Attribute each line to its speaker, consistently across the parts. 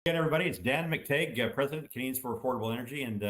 Speaker 1: Again, everybody, it's Dan McTeague, President of Canadians for Affordable Energy, and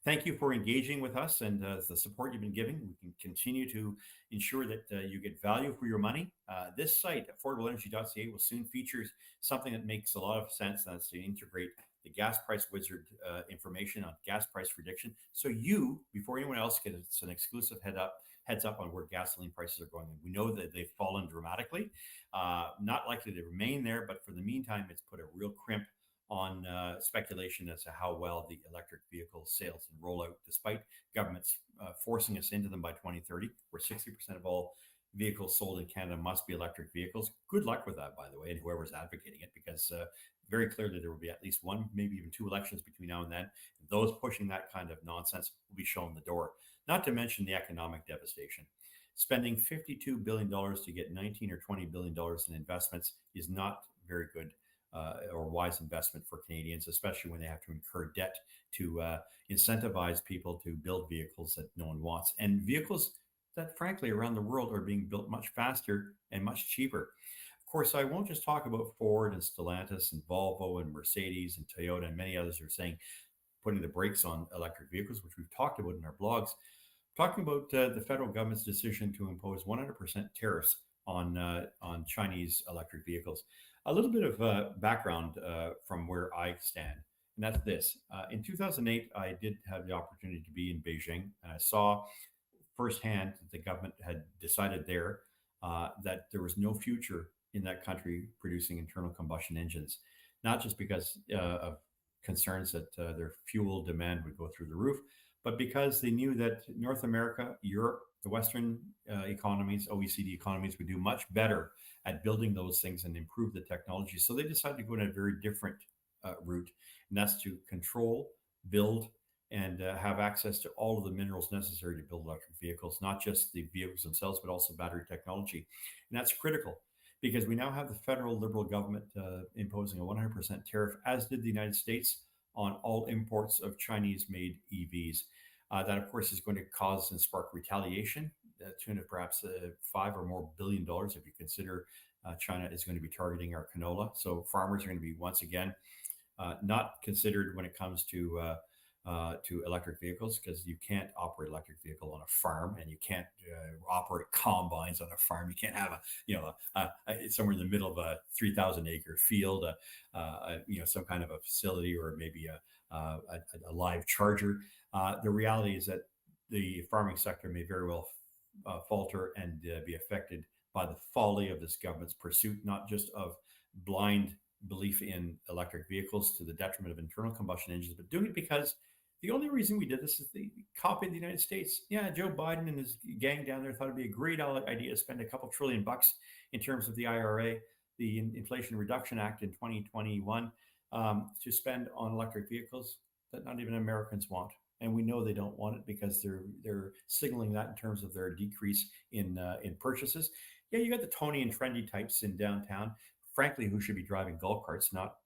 Speaker 1: thank you for engaging with us and the support you've been giving. We can continue to ensure that you get value for your money. This site, affordableenergy.ca, will soon feature something that makes a lot of sense, and that's to integrate the gas price wizard information on gas price prediction. So you, before anyone else, gets an exclusive heads up on where gasoline prices are going. We know that they've fallen dramatically, not likely to remain there, but for the meantime, it's put a real crimp on speculation as to how well the electric vehicle sales and rollout, despite governments forcing us into them by 2030, where 60% of all vehicles sold in Canada must be electric vehicles. Good luck with that, by the way, and whoever's advocating it, because very clearly there will be at least one, maybe even two elections between now and then. Those pushing that kind of nonsense will be shown the door, not to mention the economic devastation. Spending $52 billion to get $19 or $20 billion in investments is not very good or wise investment for Canadians, especially when they have to incur debt to incentivize people to build vehicles that no one wants, and vehicles that, frankly, around the world are being built much faster and much cheaper. Of course, I won't just talk about Ford and Stellantis and Volvo and Mercedes and Toyota and many others who are saying putting the brakes on electric vehicles, which we've talked about in our blogs. Talking about the federal government's decision to impose 100% tariffs on Chinese electric vehicles. A little bit of background from where I stand, and that's this. In 2008, I did have the opportunity to be in Beijing, and I saw firsthand that the government had decided there that there was no future in that country producing internal combustion engines, not just because of concerns that their fuel demand would go through the roof, but because they knew that North America, Europe, the Western economies, OECD economies, would do much better at building those things and improve the technology. So they decided to go in a very different route, and that's to control, build, and have access to all of the minerals necessary to build electric vehicles, not just the vehicles themselves, but also battery technology. And that's critical because we now have the federal Liberal government imposing a 100% tariff, as did the United States, on all imports of Chinese-made EVs. That, of course, is going to cause and spark retaliation, tune of perhaps $5 or more billion if you consider China is going to be targeting our canola. So farmers are going to be once again not considered when it comes to electric vehicles, because you can't operate an electric vehicle on a farm, and you can't operate combines on a farm. You can't have somewhere in the middle of a 3,000 acre field, some kind of a facility, or maybe a live charger. The reality is that the farming sector may very well falter and be affected by the folly of this government's pursuit, not just of blind belief in electric vehicles to the detriment of internal combustion engines, but doing it because the only reason we did this is they copied the United States. Yeah, Joe Biden and his gang down there thought it'd be a great idea to spend a couple $1 trillion in terms of the IRA, the Inflation Reduction Act in 2021, to spend on electric vehicles that not even Americans want. And we know they don't want it because they're signaling that in terms of their decrease in purchases. Yeah, you got the Tony and trendy types in downtown, frankly, who should be driving golf carts, not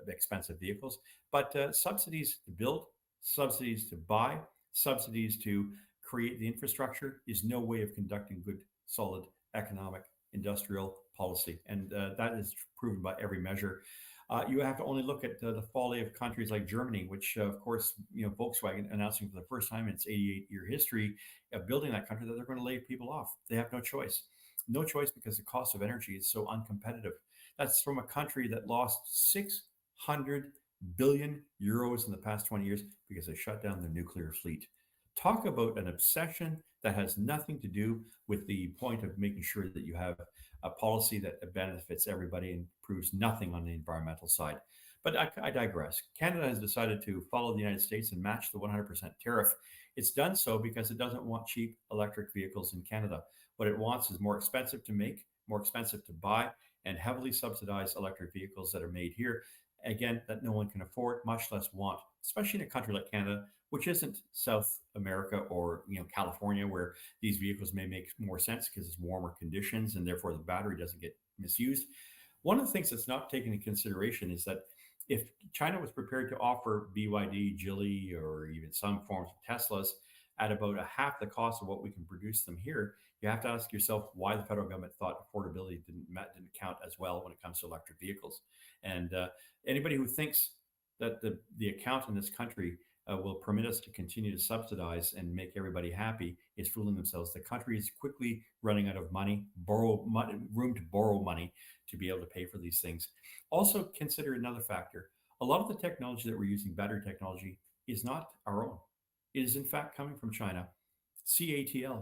Speaker 1: expensive vehicles. But subsidies to build, subsidies to buy, subsidies to create the infrastructure is no way of conducting good, solid economic, industrial policy. And that is proven by every measure. You have to only look at the folly of countries like Germany, which, of course, Volkswagen announcing for the first time in its 88-year history of building that country that they're going to lay people off. They have no choice. No choice because the cost of energy is so uncompetitive. That's from a country that lost 600 billion euros in the past 20 years because they shut down their nuclear fleet. Talk about an obsession that has nothing to do with the point of making sure that you have a policy that benefits everybody and proves nothing on the environmental side. But I digress. Canada has decided to follow the United States and match the 100% tariff. It's done so because it doesn't want cheap electric vehicles in Canada. What it wants is more expensive to make, more expensive to buy, and heavily subsidized electric vehicles that are made here, again, that no one can afford, much less want, especially in a country like Canada, which isn't South America or California, where these vehicles may make more sense because it's warmer conditions and therefore the battery doesn't get misused. One of the things that's not taken into consideration is that if China was prepared to offer BYD, Geely, or even some forms of Teslas at about a half the cost of what we can produce them here, You have to ask yourself why the federal government thought affordability didn't count as well when it comes to electric vehicles. And anybody who thinks that the account in this country will permit us to continue to subsidize and make everybody happy is fooling themselves. The country is quickly running out of money, room to borrow money to be able to pay for these things. Also, consider another factor. A lot of the technology that we're using, battery technology, is not our own. It is in fact coming from China.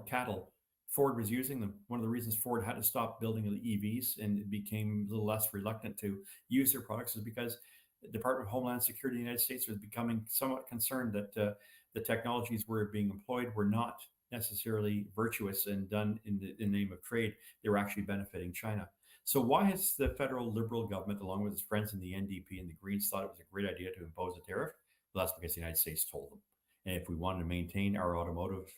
Speaker 1: cattle. Ford was using them. One of the reasons Ford had to stop building the EVs and became a little less reluctant to use their products is because the Department of Homeland Security in the United States was becoming somewhat concerned that the technologies were being employed were not necessarily virtuous and done in the name of trade. They were actually benefiting China. So why has the federal Liberal government, along with its friends in the NDP and the Greens, thought it was a great idea to impose a tariff? Well, that's because the United States told them. And if we wanted to maintain our automotive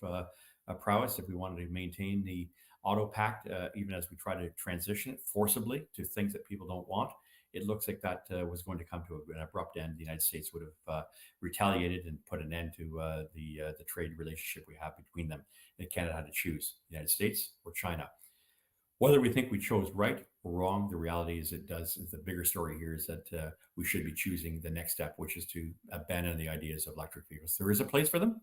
Speaker 1: prowess, if we wanted to maintain the auto pact, even as we try to transition it forcibly to things that people don't want, it looks like that was going to come to an abrupt end. The United States would have retaliated and put an end to the trade relationship we have between them. And Canada had to choose the United States or China. Whether we think we chose right or wrong, the reality is it does. The bigger story here is that we should be choosing the next step, which is to abandon the ideas of electric vehicles. There is a place for them,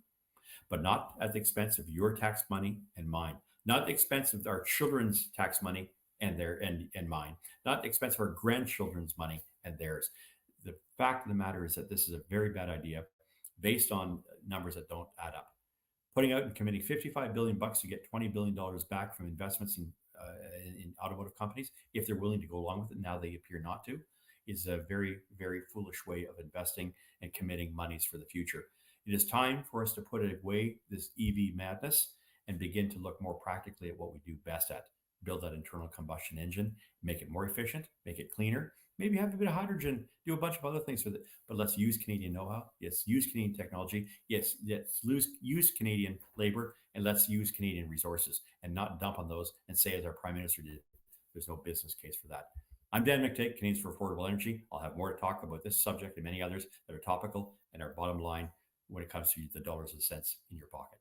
Speaker 1: but not at the expense of your tax money and mine, not at the expense of our children's tax money and mine, not at the expense of our grandchildren's money and theirs. The fact of the matter is that this is a very bad idea based on numbers that don't add up. Putting out and committing $55 billion to get $20 billion back from investments in automotive companies, if they're willing to go along with it, now they appear not to, is a very, very foolish way of investing and committing monies for the future. It is time for us to put away this EV madness and begin to look more practically at what we do best at. Build that internal combustion engine, make it more efficient, make it cleaner, maybe have a bit of hydrogen, do a bunch of other things with it. But let's use Canadian know-how. Yes, use Canadian technology. Yes, use Canadian labor, and let's use Canadian resources and not dump on those and say, as our Prime Minister did, there's no business case for that. I'm Dan McTeague, Canadians for Affordable Energy. I'll have more to talk about this subject and many others that are topical and our bottom line when it comes to the dollars and cents in your pocket.